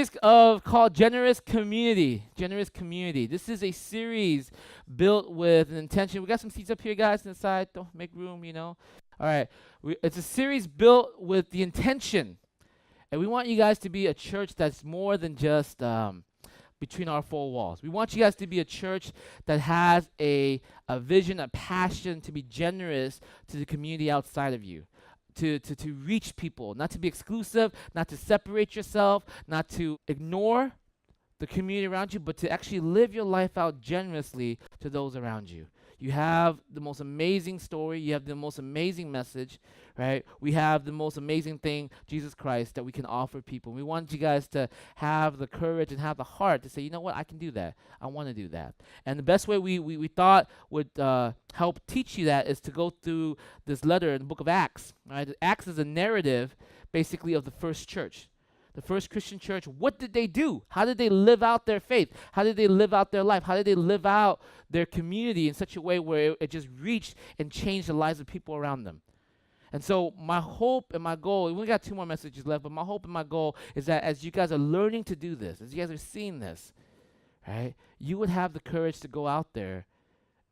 series called Generous Community. Generous Community. This is a series built with an intention. We got some seats up here, guys, inside. Don't make room, All right. It's a series built with the intention, and we want you guys to be a church that's more than just between our four walls. We want you guys to be a church that has a vision, a passion to be generous to the community outside of you. To reach people, not to be exclusive, not to separate yourself, not to ignore the community around you, but to actually live your life out generously to those around you. You have the most amazing story. You have the most amazing message, right? We have the most amazing thing, Jesus Christ, that we can offer people. We want you guys to have the courage and have the heart to say, you know what, I can do that. I want to do that. And the best way we thought would help teach you that is to go through this letter in the book of Acts. Right? Acts is a narrative, basically, of the first church. The first Christian church, what did they do? How did they live out their faith? How did they live out their life? How did they live out their community in such a way where it just reached and changed the lives of people around them? And so my hope and my goal, and we got 2 more messages left, but my hope and my goal is that as you guys are learning to do this, as you guys are seeing this, right, you would have the courage to go out there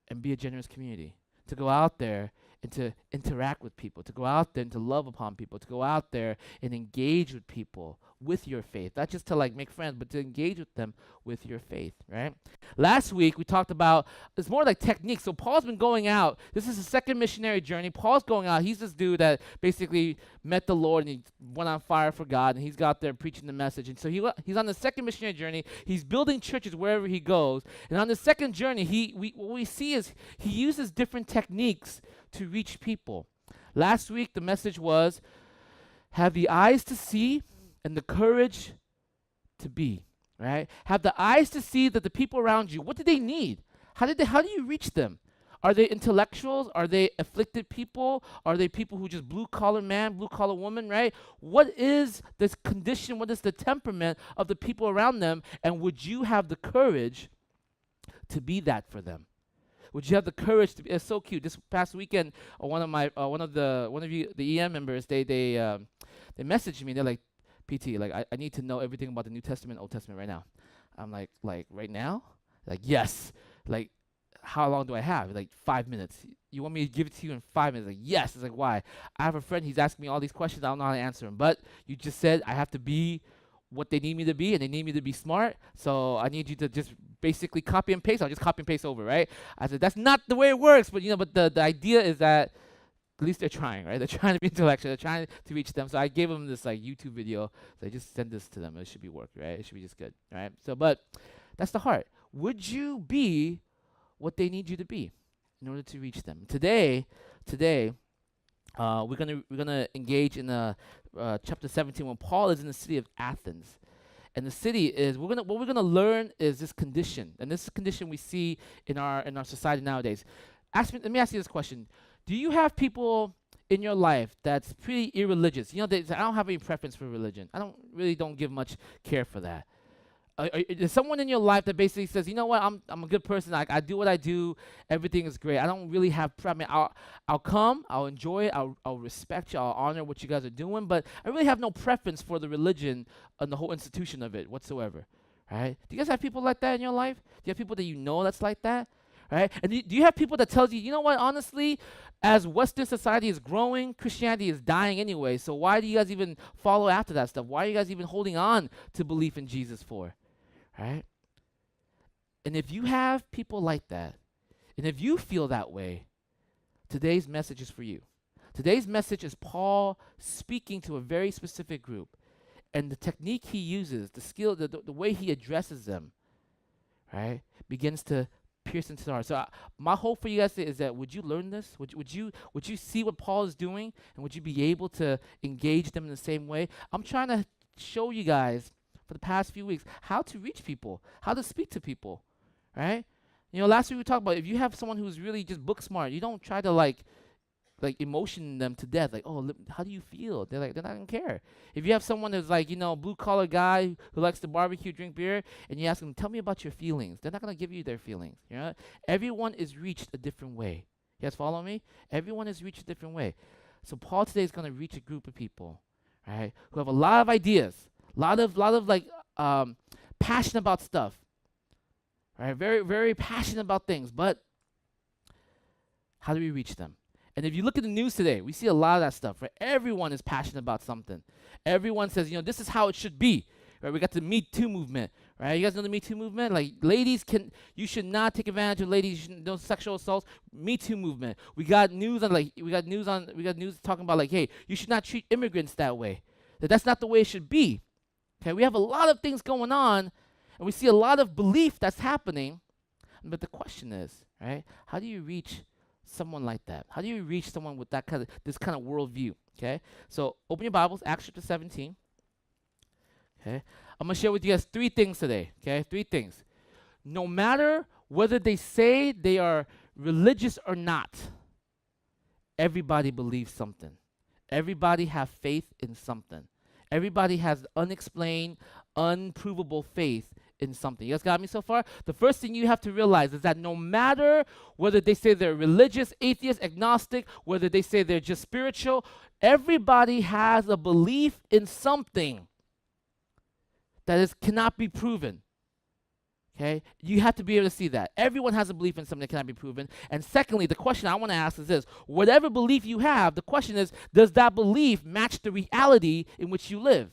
and be a generous community, to go out there and to interact with people, to go out there and to love upon people, to go out there and engage with people with your faith, not just to make friends, but to engage with them with your faith, right? Last week we talked about, it's more like technique. So Paul's been going out. This is his second missionary journey. Paul's going out. He's this dude that basically met the Lord and he went on fire for God, and he's got there preaching the message. And so he's on the second missionary journey. He's building churches wherever he goes. And on the second journey, what we see is he uses different techniques to reach people. Last week the message was, have the eyes to see and the courage to be, right? Have the eyes to see that the people around you, what do they need? How do you reach them? Are they intellectuals? Are they afflicted people? Are they people who just blue-collar man, blue-collar woman, right? What is this condition? What is the temperament of the people around them? And would you have the courage to be that for them? Would you have the courage to be? It's so cute. This past weekend, one of the EM members, they messaged me. They're like, PT, I need to know everything about the New Testament, Old Testament right now. I'm like right now? Like, yes. Like, how long do I have? Like 5 minutes. You want me to give it to you in 5 minutes? Like, yes. It's like, why? I have a friend. He's asking me all these questions. I don't know how to answer them. But you just said I have to be what they need me to be, and they need me to be smart. So I need you to just basically copy and paste. I'll just copy and paste over, right? I said, that's not the way it works. But, but the idea is that at least they're trying, right? They're trying to be intellectual. They're trying to reach them. So I gave them this YouTube video. So I just send this to them. It should be work, right? It should be just good, right? So, but that's the heart. Would you be what they need you to be in order to reach them? Today, we're gonna engage in chapter 17 when Paul is in the city of Athens, and the city is what we're gonna learn is this condition, and this condition we see in our society nowadays. Let me ask you this question. Do you have people in your life that's pretty irreligious? They say, I don't have any preference for religion. I don't give much care for that. There's someone in your life that basically says, you know what, I'm a good person. I do what I do. Everything is great. I don't really have. I'll come. I'll enjoy it. I'll respect you. I'll honor what you guys are doing. But I really have no preference for the religion and the whole institution of it whatsoever. Right? Do you guys have people like that in your life? Do you have people that that's like that? Right? And do you have people that tells you, you know what, honestly, as Western society is growing, Christianity is dying anyway, so why do you guys even follow after that stuff? Why are you guys even holding on to belief in Jesus for? Right? And if you have people like that, and if you feel that way, today's message is for you. Today's message is Paul speaking to a very specific group, and the technique he uses, the skill, the way he addresses them, right, begins to pierce into the heart. So my hope for you guys is that would you learn this? Would you see what Paul is doing, and would you be able to engage them in the same way? I'm trying to show you guys for the past few weeks how to reach people, how to speak to people, right? Last week we talked about if you have someone who's really just book smart, you don't try to like emotion them to death. Like, oh, how do you feel? They're not gonna care. If you have someone that's blue collar guy who likes to barbecue, drink beer, and you ask them, tell me about your feelings, they're not gonna give you their feelings. Everyone is reached a different way. You guys follow me? Everyone is reached a different way. So Paul today is gonna reach a group of people, right, who have a lot of ideas, a lot of passionate about stuff, right? Very, very passionate about things. But how do we reach them? And if you look at the news today, we see a lot of that stuff, right? Everyone is passionate about something. Everyone says, this is how it should be, right? We got the Me Too movement, right? You guys know the Me Too movement? Like, you should not take advantage of ladies, no sexual assaults. Me Too movement. We got news talking about like, hey, you should not treat immigrants that way. That's not the way it should be. Okay, we have a lot of things going on, and we see a lot of belief that's happening. But the question is, right? How do you reach someone like that? How do you reach someone with this kind of worldview? Okay, so open your Bibles, Acts chapter 17. Okay, I'm gonna share with you guys 3 things today. Okay, 3 things. No matter whether they say they are religious or not, everybody believes something. Everybody have faith in something. Everybody has unexplained, unprovable faith in something. You guys got me so far? The first thing you have to realize is that no matter whether they say they're religious, atheist, agnostic, whether they say they're just spiritual, everybody has a belief in something that cannot be proven. Okay? You have to be able to see that. Everyone has a belief in something that cannot be proven. And secondly, the question I want to ask is this. Whatever belief you have, the question is, does that belief match the reality in which you live?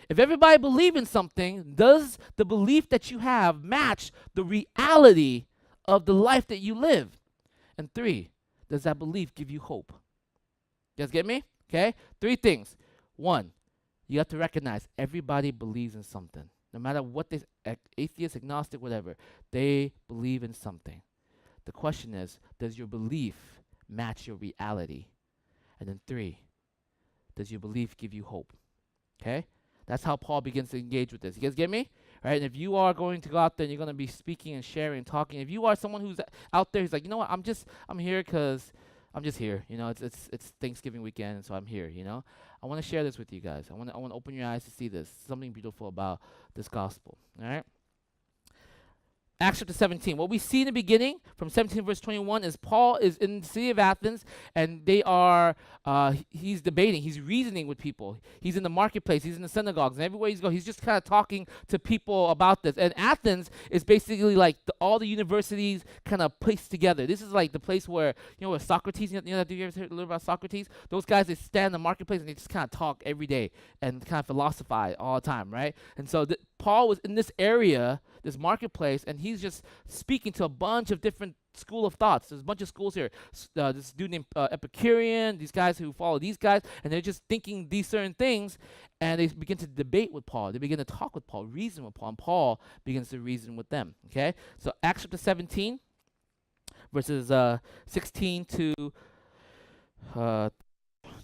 If everybody believes in something, does the belief that you have match the reality of the life that you live? And 3, does that belief give you hope? You guys get me? Okay? 3 things. 1, you have to recognize everybody believes in something. No matter what they, atheist, agnostic, whatever, they believe in something. The question is, does your belief match your reality? And then 3, does your belief give you hope? Okay? That's how Paul begins to engage with this. You guys get me? Right? And if you are going to go out there and you're going to be speaking and sharing and talking, if you are someone who's out there who's like, you know what, I'm here because I'm just here. It's Thanksgiving weekend, and so I'm here, I want to share this with you guys. I want to open your eyes to see this. Something beautiful about this gospel. All right? Acts chapter 17. What we see in the beginning from 17 verse 21 is Paul is in the city of Athens, and he's debating, he's reasoning with people. He's in the marketplace, he's in the synagogues, and everywhere he's going, he's just kind of talking to people about this. And Athens is basically like all the universities kind of placed together. This is like the place where, where Socrates, do you ever heard a little about Socrates? Those guys, they stand in the marketplace and they just kind of talk every day and kind of philosophize all the time, right? And so Paul was in this area, this marketplace, and he's just speaking to a bunch of different school of thoughts. There's a bunch of schools here. This dude named Epicurean, these guys who follow these guys, and they're just thinking these certain things, and they begin to debate with Paul. They begin to talk with Paul, reason with Paul, and Paul begins to reason with them. Okay? So Acts chapter 17, verses 16 to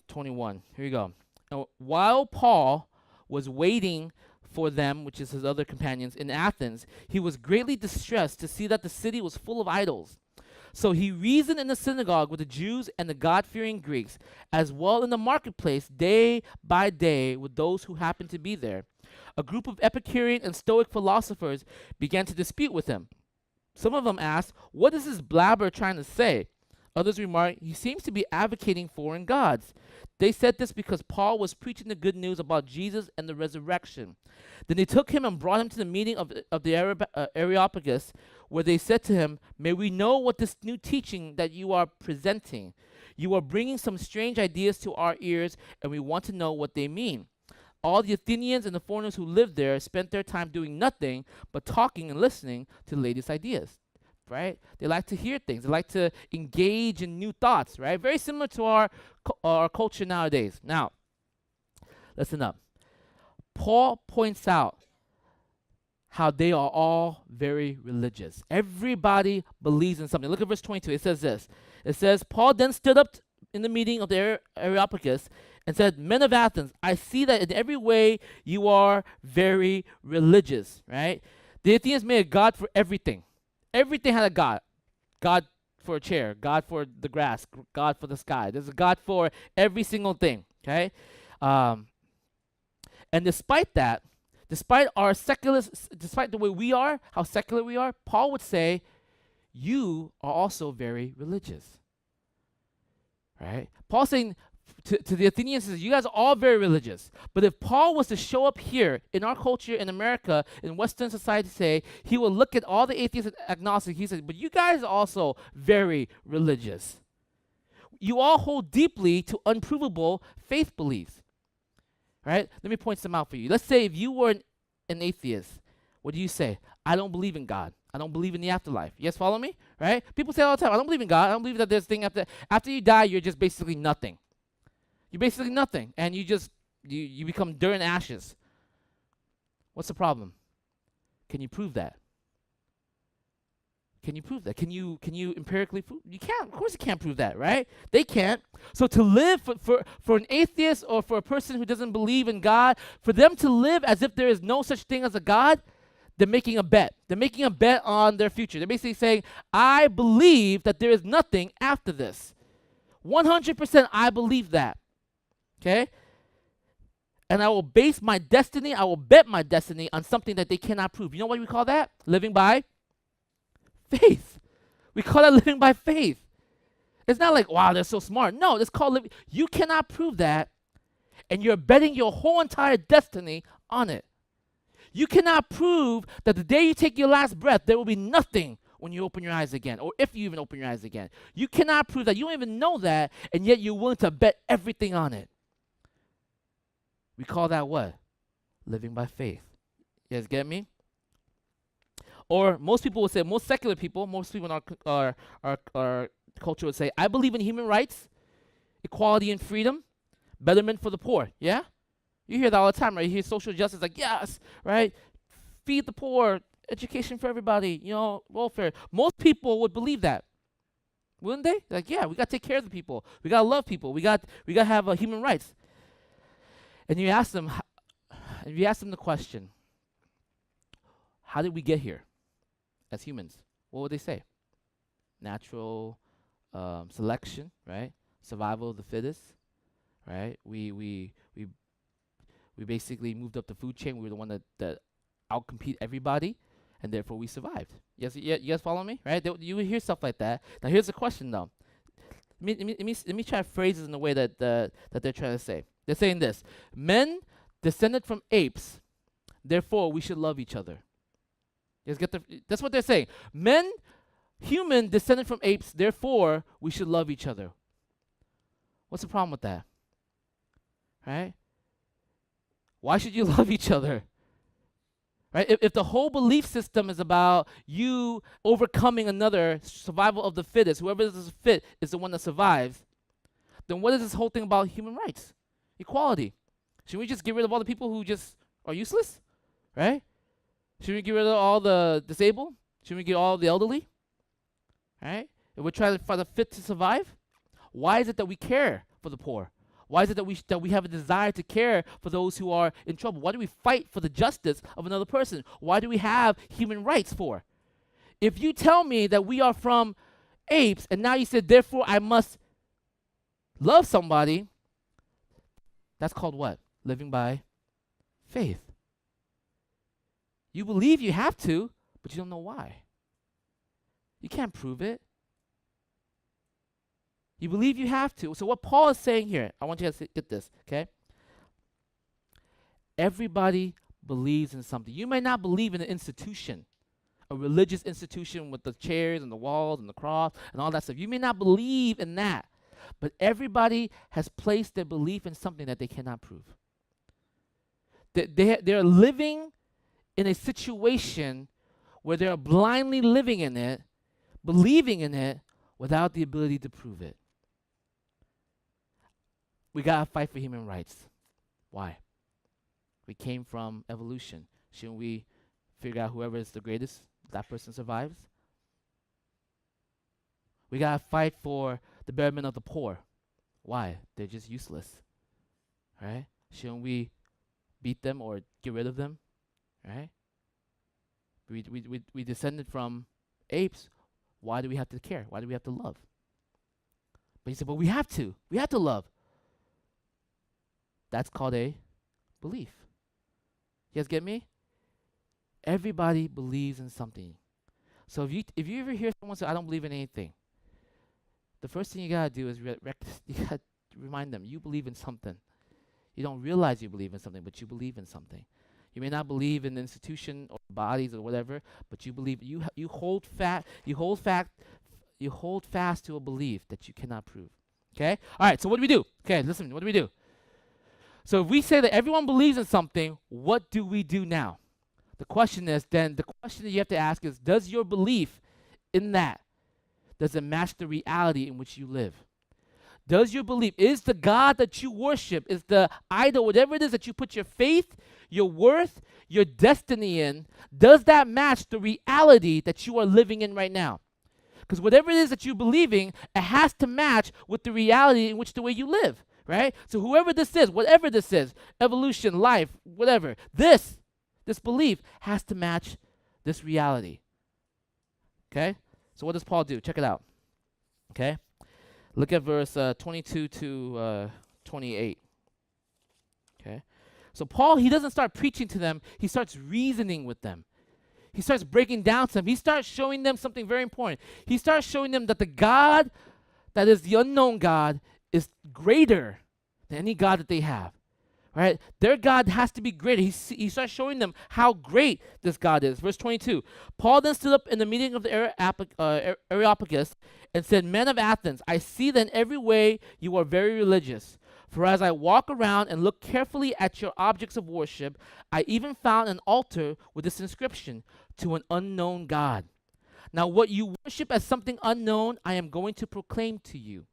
21. Here you go. Now, while Paul was waiting for them, which is his other companions, in Athens, he was greatly distressed to see that the city was full of idols. So he reasoned in the synagogue with the Jews and the God-fearing Greeks, as well in the marketplace day by day with those who happened to be there. A group of Epicurean and Stoic philosophers began to dispute with him. Some of them asked, "What is this blabber trying to say?" Others remarked, "He seems to be advocating foreign gods." They said this because Paul was preaching the good news about Jesus and the resurrection. Then they took him and brought him to the meeting of the Areopagus, where they said to him, "May we know what this new teaching that you are presenting? You are bringing some strange ideas to our ears, and we want to know what they mean." All the Athenians and the foreigners who lived there spent their time doing nothing but talking and listening to the latest ideas. Right? They like to hear things. They like to engage in new thoughts, right? Very similar to our culture nowadays. Now, listen up. Paul points out how they are all very religious. Everybody believes in something. Look at verse 22. It says this. It says, Paul then stood up in the meeting of the Areopagus and said, "Men of Athens, I see that in every way you are very religious," right? The Athenians made a god for everything. Everything had a god. God for a chair, God for the grass, God for the sky. There's a God for every single thing, okay? And despite that, despite the way we are, how secular we are, Paul would say, you are also very religious, right? Paul's saying, to the Athenians, says, you guys are all very religious. But if Paul was to show up here in our culture in America, in Western society, say, he will look at all the atheists and agnostics. He says, but you guys are also very religious. You all hold deeply to unprovable faith beliefs. Right? Let me point some out for you. Let's say if you were an atheist, what do you say? I don't believe in God. I don't believe in the afterlife. You guys follow me? Right? People say all the time, I don't believe in God. I don't believe that there's a thing after you die, you're just basically nothing. You're basically nothing. And you become dirt and ashes. What's the problem? Can you prove that? Can you prove that? Can you empirically prove? You can't. Of course you can't prove that, right? They can't. So to live for an atheist or for a person who doesn't believe in God, for them to live as if there is no such thing as a God, they're making a bet. They're making a bet on their future. They're basically saying, I believe that there is nothing after this. 100% I believe that. Okay? And I will base my destiny, I will bet my destiny on something that they cannot prove. You know what we call that? Living by faith. We call that living by faith. It's not like, wow, they're so smart. No, it's called living. You cannot prove that, and you're betting your whole entire destiny on it. You cannot prove that the day you take your last breath, there will be nothing when you open your eyes again, or if you even open your eyes again. You cannot prove that. You don't even know that, and yet you're willing to bet everything on it. We call that what? Living by faith. You guys get me? Or most people would say, most secular people, most people in our culture would say, I believe in human rights, equality and freedom, betterment for the poor. Yeah? You hear that all the time, right? You hear social justice like, yes, right? Feed the poor, education for everybody, welfare. Most people would believe that. Wouldn't they? Like, yeah, we got to take care of the people. We got to love people. We got to have human rights. And you ask them the question, how did we get here as humans? What would they say? Natural selection, right? Survival of the fittest, right? We basically moved up the food chain. We were the one that outcompete everybody, and therefore we survived. Yes, you guys follow me, right? You would hear stuff like that. Now here's the question, though. Let me try to phrase this in the way that they're trying to say. They're saying this: men descended from apes, therefore we should love each other. You guys get that's what they're saying. Human descended from apes, therefore we should love each other. What's the problem with that? Right? Why should you love each other? Right? If the whole belief system is about you overcoming another, survival of the fittest, whoever is fit is the one that survives, then what is this whole thing about human rights? Equality. Should we just get rid of all the people who just are useless? Right? Should we get rid of all the disabled? Should we get all the elderly? Right? If we're trying to find the fit to survive? Why is it that we care for the poor? Why is it that we have a desire to care for those who are in trouble? Why do we fight for the justice of another person? Why do we have human rights for? If you tell me that we are from apes, and now you said, therefore I must love somebody, that's called what? Living by faith. You believe you have to, but you don't know why. You can't prove it. You believe you have to. So what Paul is saying here, I want you guys to get this, okay? Everybody believes in something. You may not believe in an institution, a religious institution with the chairs and the walls and the cross and all that stuff. You may not believe in that, but everybody has placed their belief in something that they cannot prove. They're living in a situation where they're blindly living in it, believing in it, without the ability to prove it. We got to fight for human rights. Why? We came from evolution. Shouldn't we figure out whoever is the greatest, that person survives? We got to fight for the betterment of the poor. Why? They're just useless. Right? Shouldn't we beat them or get rid of them? Right? We descended from apes. Why do we have to care? Why do we have to love? But he said, but we have to. We have to love. That's called a belief. You guys get me? Everybody believes in something. So if you ever hear someone say, I don't believe in anything, the first thing you gotta do is you gotta remind them, you believe in something. You don't realize you believe in something, but you believe in something. You may not believe in the institution or bodies or whatever, but you believe. You hold fast to a belief that you cannot prove. Okay? All right, so what do we do? Okay, listen, what do we do? So if we say that everyone believes in something, what do we do now? The question that you have to ask is, does your belief in that, does it match the reality in which you live? Does your belief, is the God that you worship, is the idol, whatever it is that you put your faith, your worth, your destiny in, does that match the reality that you are living in right now? Because whatever it is that you're believing, it has to match with the reality in which the way you live, right? So whoever this is, whatever this is, evolution, life, whatever, this belief has to match this reality. Okay? So what does Paul do? Check it out. Okay? Look at verse 22 to 28. Okay? So Paul, he doesn't start preaching to them. He starts reasoning with them. He starts breaking down to them. He starts showing them something very important. He starts showing them that the God that is the unknown God is greater than any God that they have. Right? Their God has to be greater. He starts showing them how great this God is. Verse 22. Paul then stood up in the meeting of the Areopagus and said, Men of Athens, I see that in every way you are very religious. For as I walk around and look carefully at your objects of worship, I even found an altar with this inscription, to an unknown God. Now what you worship as something unknown, I am going to proclaim to you.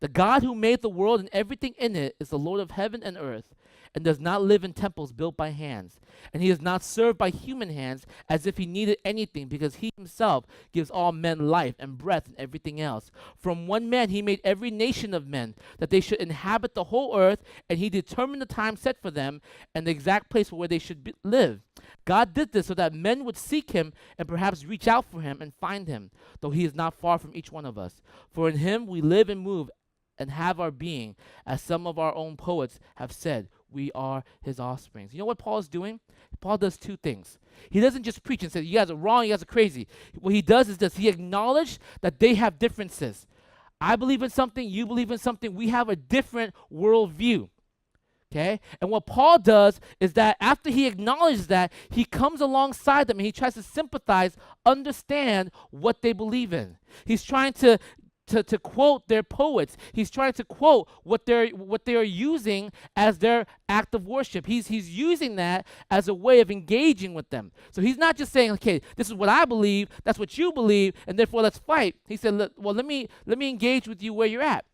The God who made the world and everything in it is the Lord of heaven and earth, and does not live in temples built by hands. And he is not served by human hands as if he needed anything, because he himself gives all men life and breath and everything else. From one man he made every nation of men, that they should inhabit the whole earth, and he determined the time set for them and the exact place where they should live. God did this so that men would seek him and perhaps reach out for him and find him, though he is not far from each one of us. For in him we live and move and have our being, as some of our own poets have said, we are his offspring. You know what Paul is doing? Paul does two things. He doesn't just preach and say, you guys are wrong, you guys are crazy. What he does is this. He acknowledged that they have differences. I believe in something, you believe in something. We have a different worldview. Okay? And what Paul does is that after he acknowledges that, he comes alongside them and he tries to sympathize, understand what they believe in. He's trying to quote their poets. He's trying to quote what they are using as their act of worship. He's using that as a way of engaging with them. So he's not just saying, okay, this is what I believe, that's what you believe, and therefore let's fight. He said, let me engage with you where you're at.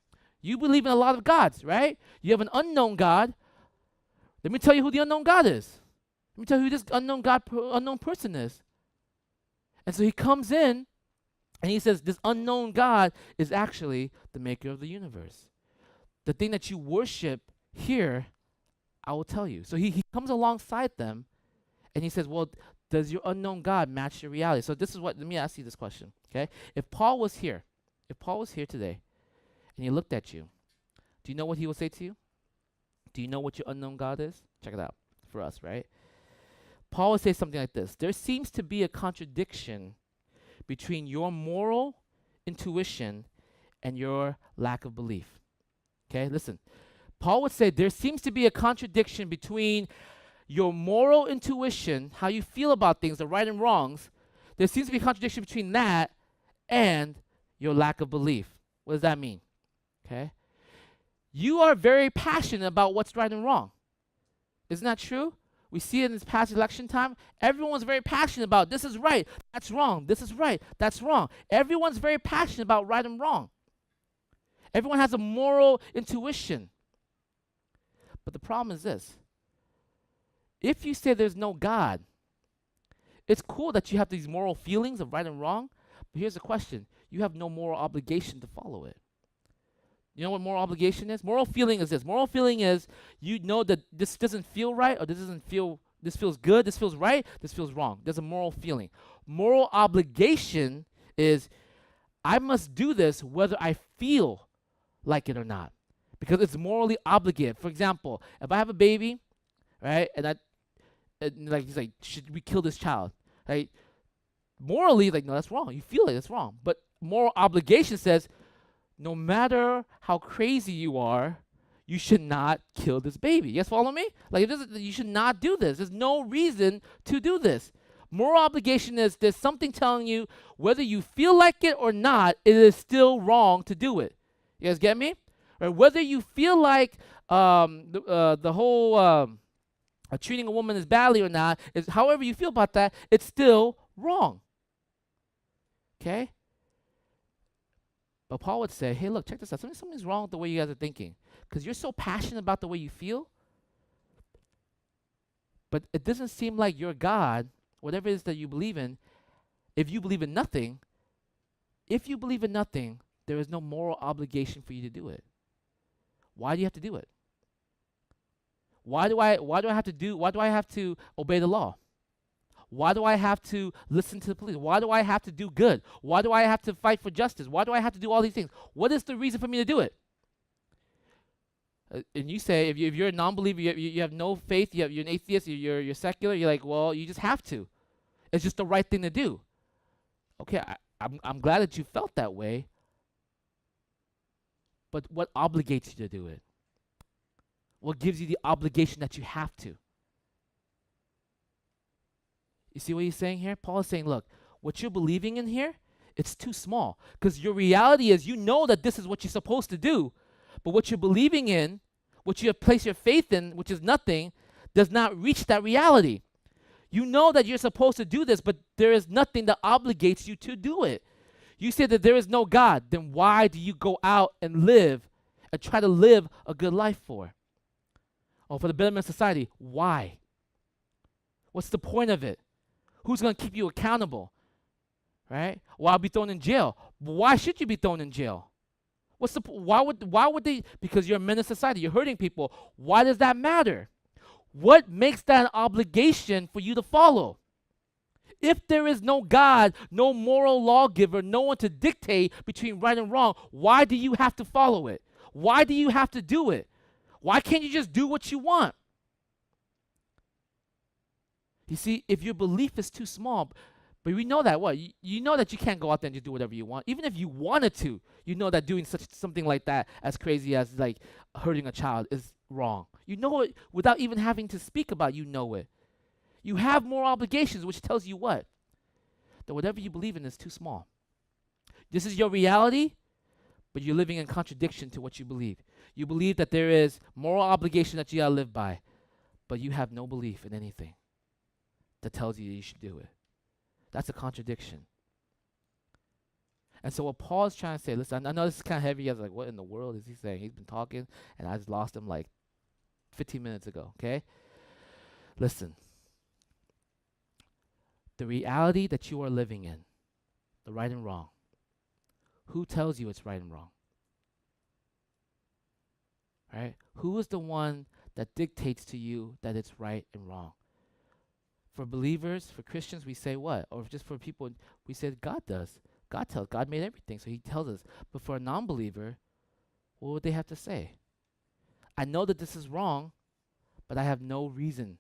You believe in a lot of gods, right? You have an unknown God. Let me tell you who the unknown God is. Let me tell you who this unknown person is. And so he comes in and he says, this unknown God is actually the maker of the universe. The thing that you worship here, I will tell you. So he comes alongside them and he says, well, does your unknown God match your reality? So let me ask you this question, okay? If Paul was here today and he looked at you, do you know what he would say to you? Do you know what your unknown God is? Check it out for us, right? Paul would say something like this. There seems to be a contradiction between your moral intuition and your lack of belief. Okay, listen. Paul would say there seems to be a contradiction between your moral intuition, how you feel about things, the right and wrongs. There seems to be a contradiction between that and your lack of belief. What does that mean? Okay. You are very passionate about what's right and wrong. Isn't that true? We see it in this past election time. Everyone's very passionate about this is right, that's wrong, this is right, that's wrong. Everyone's very passionate about right and wrong. Everyone has a moral intuition. But the problem is this. If you say there's no God, it's cool that you have these moral feelings of right and wrong, but here's the question. You have no moral obligation to follow it. You know what moral obligation is? Moral feeling is this. Moral feeling is you know that this doesn't feel right, or this feels good, this feels right, this feels wrong. There's a moral feeling. Moral obligation is I must do this whether I feel like it or not, because it's morally obligated. For example, if I have a baby, right, and he's like, should we kill this child? Right? Morally, like, no, that's wrong. You feel like that's wrong. But moral obligation says, no matter how crazy you are, you should not kill this baby. You guys follow me? Like, you should not do this. There's no reason to do this. Moral obligation is there's something telling you whether you feel like it or not, it is still wrong to do it. You guys get me? Or whether you feel like the whole treating a woman as badly or not, is however you feel about that, it's still wrong. Okay? But Paul would say, hey, look, check this out. Something's wrong with the way you guys are thinking. Because you're so passionate about the way you feel, but it doesn't seem like your God, whatever it is that you believe in, if you believe in nothing, there is no moral obligation for you to do it. Why do you have to do it? Why do I have to obey the law? Why do I have to listen to the police? Why do I have to do good? Why do I have to fight for justice? Why do I have to do all these things? What is the reason for me to do it? And you say, if you're a non-believer, you have no faith, you're an atheist, you're secular, you're like, well, you just have to. It's just the right thing to do. Okay, I'm glad that you felt that way, but what obligates you to do it? What gives you the obligation that you have to? You see what he's saying here? Paul is saying, look, what you're believing in here, it's too small. Because your reality is you know that this is what you're supposed to do, but what you're believing in, what you have placed your faith in, which is nothing, does not reach that reality. You know that you're supposed to do this, but there is nothing that obligates you to do it. You say that there is no God, then why do you go out and live and try to live a good life for? Or for the betterment of society, why? What's the point of it? Who's going to keep you accountable? Right? Well, I'll be thrown in jail. Why should you be thrown in jail? Why would they? Because you're a menace to society. You're hurting people. Why does that matter? What makes that an obligation for you to follow? If there is no God, no moral lawgiver, no one to dictate between right and wrong, why do you have to follow it? Why do you have to do it? Why can't you just do what you want? You see, if your belief is too small, but we know that what? You know that you can't go out there and just do whatever you want. Even if you wanted to, you know that doing something like that, as crazy as like hurting a child, is wrong. You know it without even having to speak about it, you know it. You have more obligations, which tells you what? That whatever you believe in is too small. This is your reality, but you're living in contradiction to what you believe. You believe that there is moral obligation that you gotta live by, but you have no belief in anything that tells you should do it. That's a contradiction. And so what Paul is trying to say, listen, I know this is kind of heavy. I was like, what in the world is he saying? He's been talking, and I just lost him like 15 minutes ago, okay? Listen. The reality that you are living in, the right and wrong, who tells you it's right and wrong? Right? Who is the one that dictates to you that it's right and wrong? For believers, for Christians, we say what? Or just for people, we say God does. God made everything, so he tells us. But for a non-believer, what would they have to say? I know that this is wrong, but I have no reason.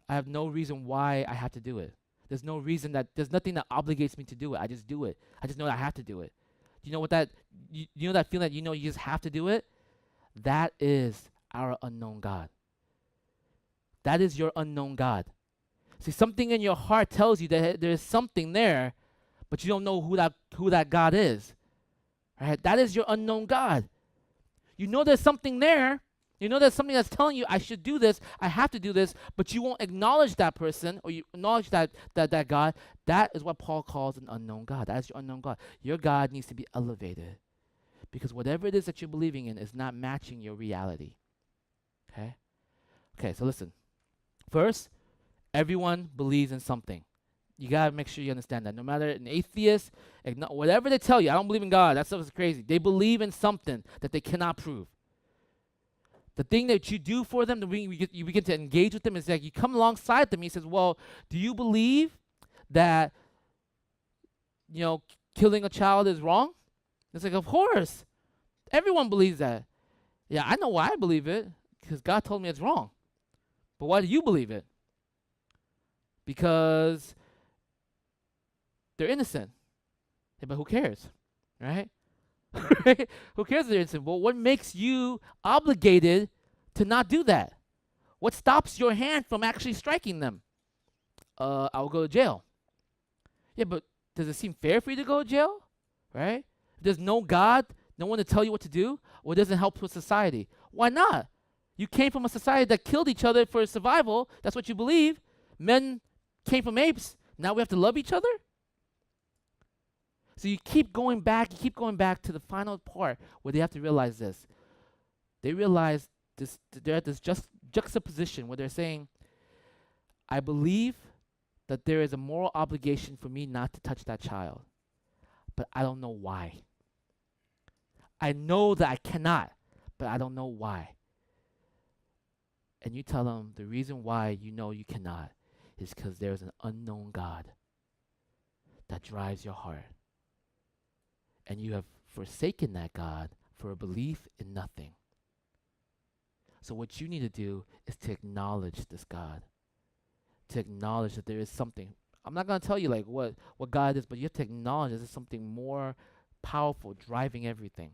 I have no reason why I have to do it. There's nothing that obligates me to do it. I just do it. I just know that I have to do it. You know what you know that feeling that you know you just have to do it? That is our unknown God. That is your unknown God. See, something in your heart tells you that there's something there, but you don't know who that God is. Right? That is your unknown God. You know there's something there. You know there's something that's telling you I should do this, I have to do this, but you won't acknowledge that person or you acknowledge that God. That is what Paul calls an unknown God. That is your unknown God. Your God needs to be elevated because whatever it is that you're believing in is not matching your reality. Okay? Okay, so listen. First, everyone believes in something. You got to make sure you understand that. No matter an atheist, whatever they tell you, I don't believe in God, that stuff is crazy. They believe in something that they cannot prove. The thing that you do for them, you begin to engage with them, is like you come alongside them. He says, well, do you believe that, killing a child is wrong? It's like, of course. Everyone believes that. Yeah, I know why I believe it, because God told me it's wrong. But why do you believe it? Because they're innocent. Yeah, but who cares, right? Right? Who cares if they're innocent? Well, what makes you obligated to not do that? What stops your hand from actually striking them? I'll go to jail. Yeah, but does it seem fair for you to go to jail? Right? There's no God, no one to tell you what to do, or it doesn't help with society. Why not? You came from a society that killed each other for survival. That's what you believe. Men came from apes. Now we have to love each other? So you keep going back to the final part where they have to realize this. They realize this, they're at this juxtaposition where they're saying, I believe that there is a moral obligation for me not to touch that child, but I don't know why. I know that I cannot, but I don't know why. And you tell them the reason why you know you cannot is because there's an unknown God that drives your heart. And you have forsaken that God for a belief in nothing. So what you need to do is to acknowledge this God. To acknowledge that there is something. I'm not going to tell you like what God is, but you have to acknowledge there's something more powerful driving everything.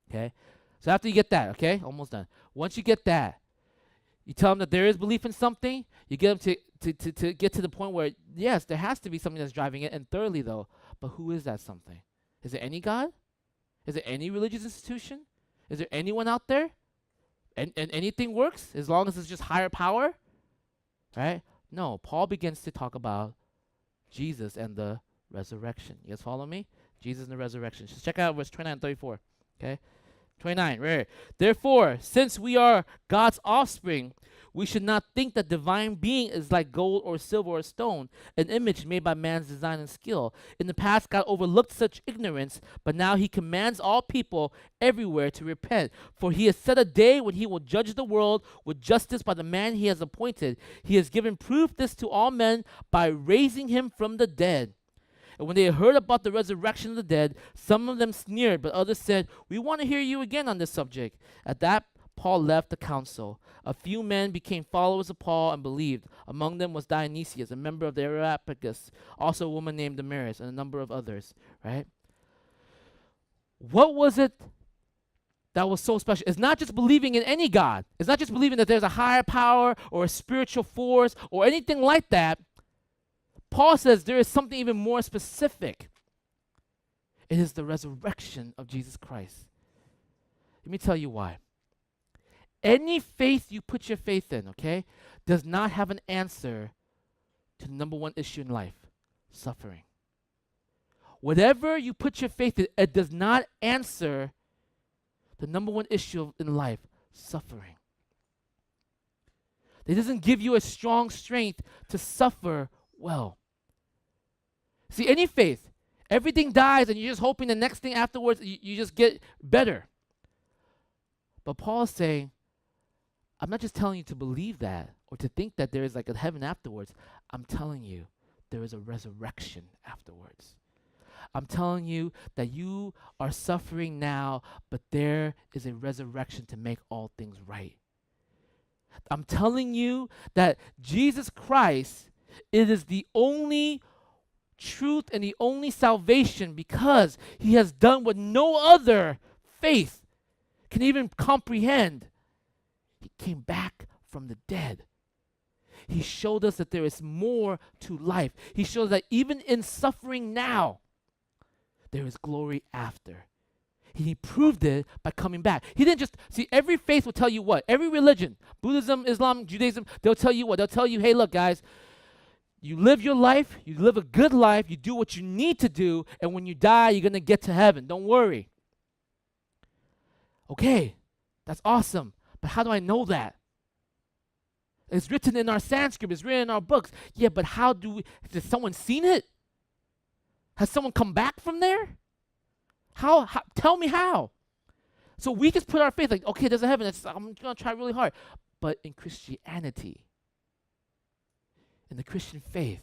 Okay? So after you get that, okay? Almost done. Once you get that, you tell them that there is belief in something. You get them to get to the point where, yes, there has to be something that's driving it. And thirdly, though, but who is that something? Is it any God? Is it any religious institution? Is there anyone out there? And anything works as long as it's just higher power? Right? No, Paul begins to talk about Jesus and the resurrection. You guys follow me? Jesus and the resurrection. Just check out verse 29 and 34. Okay? 29, right. Therefore, since we are God's offspring, we should not think that divine being is like gold or silver or stone, an image made by man's design and skill. In the past, God overlooked such ignorance, but now he commands all people everywhere to repent. For he has set a day when he will judge the world with justice by the man he has appointed. He has given proof this to all men by raising him from the dead. And when they heard about the resurrection of the dead, some of them sneered, but others said, we want to hear you again on this subject. At that, Paul left the council. A few men became followers of Paul and believed. Among them was Dionysius, a member of the Areopagus, also a woman named Damaris, and a number of others, right? What was it that was so special? It's not just believing in any God. It's not just believing that there's a higher power or a spiritual force or anything like that. Paul says there is something even more specific. It is the resurrection of Jesus Christ. Let me tell you why. Any faith you put your faith in, okay, does not have an answer to the number one issue in life, suffering. Whatever you put your faith in, it does not answer the number one issue in life, suffering. It doesn't give you a strong strength to suffer well. See, any faith, everything dies and you're just hoping the next thing afterwards, you just get better. But Paul is saying, I'm not just telling you to believe that or to think that there is like a heaven afterwards. I'm telling you there is a resurrection afterwards. I'm telling you that you are suffering now, but there is a resurrection to make all things right. I'm telling you that Jesus Christ, it is the only truth and the only salvation because he has done what no other faith can even comprehend. He came back from the dead. He showed us that there is more to life. He shows that even in suffering now, there is glory after. He proved it by coming back. He didn't just, see, every faith will tell you what? Every religion, Buddhism, Islam, Judaism, they'll tell you what? They'll tell you, hey, look, guys, you live your life, you live a good life, you do what you need to do, and when you die, you're going to get to heaven. Don't worry. Okay, that's awesome, but how do I know that? It's written in our Sanskrit, it's written in our books. Yeah, but how do we, has someone seen it? Has someone come back from there? How tell me how. So we just put our faith like, okay, there's a heaven, I'm going to try really hard. But in Christianity, in the Christian faith,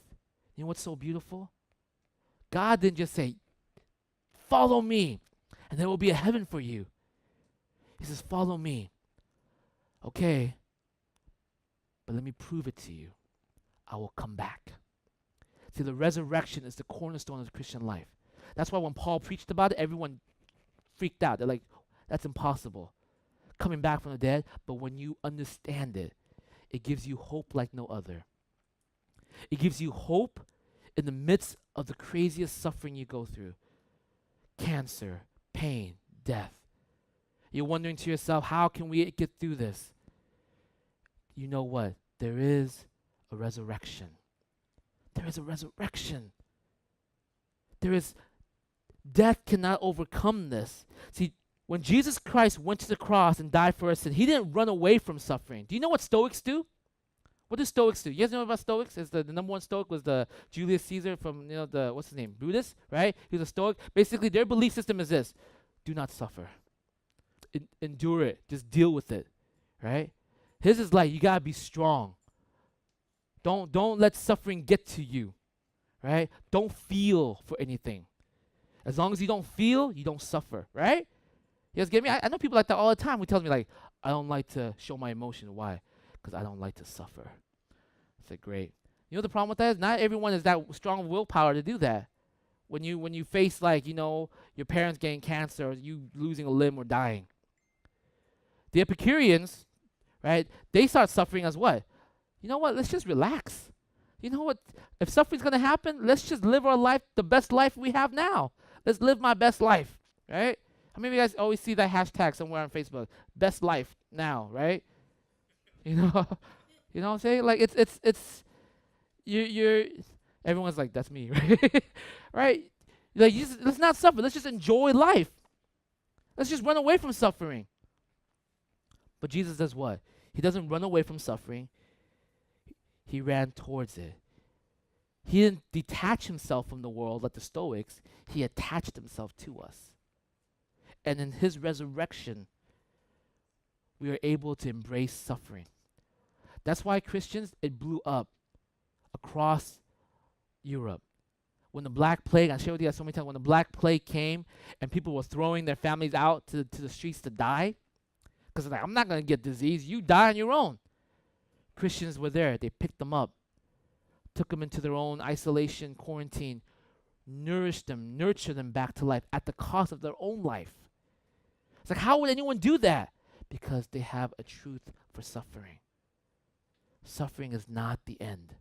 you know what's so beautiful? God didn't just say, follow me, and there will be a heaven for you. He says, follow me. Okay, but let me prove it to you. I will come back. See, the resurrection is the cornerstone of the Christian life. That's why when Paul preached about it, everyone freaked out. They're like, that's impossible. Coming back from the dead. But when you understand it, it gives you hope like no other. It gives you hope in the midst of the craziest suffering you go through. Cancer, pain, death. You're wondering to yourself, how can we get through this? You know what? There is a resurrection. There is a resurrection. Death cannot overcome this. See, when Jesus Christ went to the cross and died for us, sin, he didn't run away from suffering. Do you know what Stoics do? What do Stoics do? You guys know about Stoics? Is the number one Stoic was the Julius Caesar from the what's his name? Brutus, right? He was a Stoic. Basically, their belief system is this: do not suffer. Endure it. Just deal with it, right? His is like, you gotta be strong. Don't let suffering get to you, right? Don't feel for anything. As long as you don't feel, you don't suffer, right? You guys get me? I know people like that all the time who tells me like, I don't like to show my emotion. Why? Because I don't like to suffer. I said, great. You know the problem with that is not everyone has that strong willpower to do that. When you face like, your parents getting cancer or you losing a limb or dying. The Epicureans, right, they start suffering as what? You know what? Let's just relax. You know what? If suffering's going to happen, let's just live our life, the best life we have now. Let's live my best life, right? How many of you guys always see that hashtag somewhere on Facebook? Best life now, right? You know what I'm saying? Like you're everyone's like, that's me, right? Right? Like, let's not suffer. Let's just enjoy life. Let's just run away from suffering. But Jesus does what? He doesn't run away from suffering. He ran towards it. He didn't detach himself from the world like the Stoics. He attached himself to us. And in his resurrection, we are able to embrace suffering. That's why Christians, it blew up across Europe. When the Black Plague, I shared with you guys so many times, when the Black Plague came and people were throwing their families out to the streets to die, because they're like, I'm not going to get disease. You die on your own. Christians were there. They picked them up, took them into their own isolation, quarantine, nourished them, nurtured them back to life at the cost of their own life. It's like, how would anyone do that? Because they have a truth for suffering. Suffering is not the end.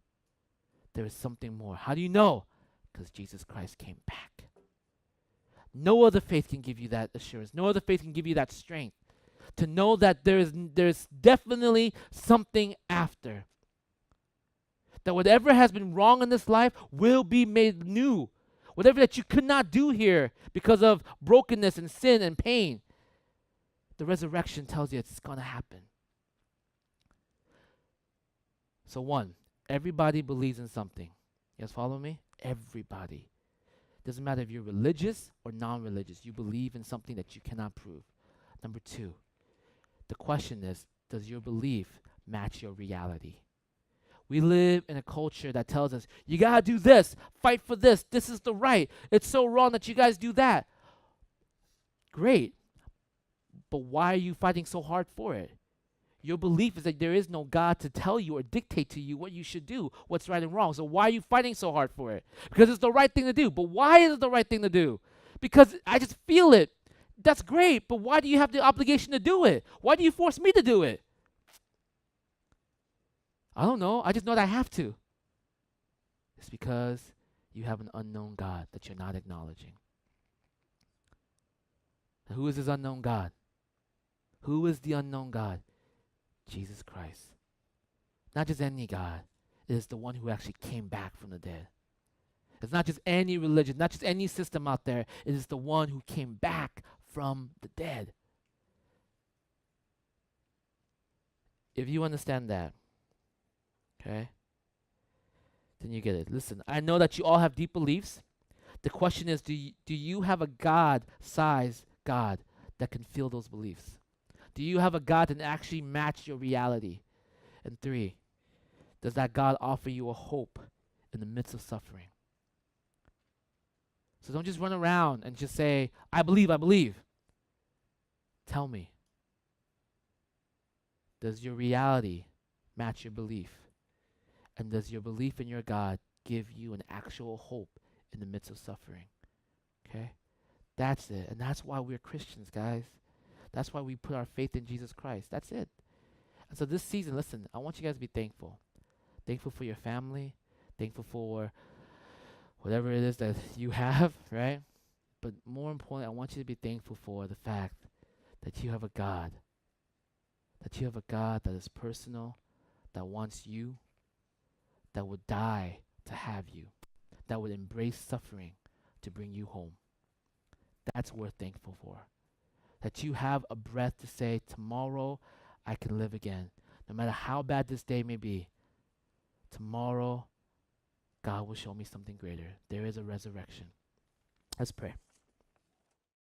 There is something more. How do you know? Because Jesus Christ came back. No other faith can give you that assurance. No other faith can give you that strength to know that there's definitely something after. That whatever has been wrong in this life will be made new. Whatever that you could not do here because of brokenness and sin and pain, the resurrection tells you it's going to happen. So one, everybody believes in something. You guys follow me? Everybody. Doesn't matter if you're religious or non-religious. You believe in something that you cannot prove. Number two, the question is, does your belief match your reality? We live in a culture that tells us, you got to do this, fight for this, this is the right. It's so wrong that you guys do that. Great. But why are you fighting so hard for it? Your belief is that there is no God to tell you or dictate to you what you should do, what's right and wrong. So why are you fighting so hard for it? Because it's the right thing to do. But why is it the right thing to do? Because I just feel it. That's great, but why do you have the obligation to do it? Why do you force me to do it? I don't know. I just know that I have to. It's because you have an unknown God that you're not acknowledging. And who is this unknown God? Who is the unknown God? Jesus Christ. Not just any God. It is the one who actually came back from the dead. It's not just any religion, not just any system out there. It is the one who came back from the dead. If you understand that, okay, then you get it. Listen, I know that you all have deep beliefs. The question is, do you have a God-sized God that can fill those beliefs? Do you have a God that can actually match your reality? And three, does that God offer you a hope in the midst of suffering? So don't just run around and just say, I believe, I believe. Tell me, does your reality match your belief? And does your belief in your God give you an actual hope in the midst of suffering? Okay? That's it. And that's why we're Christians, guys. That's why we put our faith in Jesus Christ. That's it. And so this season, listen, I want you guys to be thankful. Thankful for your family. Thankful for whatever it is that you have, right? But more importantly, I want you to be thankful for the fact that you have a God. That you have a God that is personal, that wants you, that would die to have you, that would embrace suffering to bring you home. That's what we're thankful for. That you have a breath to say, tomorrow I can live again. No matter how bad this day may be, tomorrow God will show me something greater. There is a resurrection. Let's pray.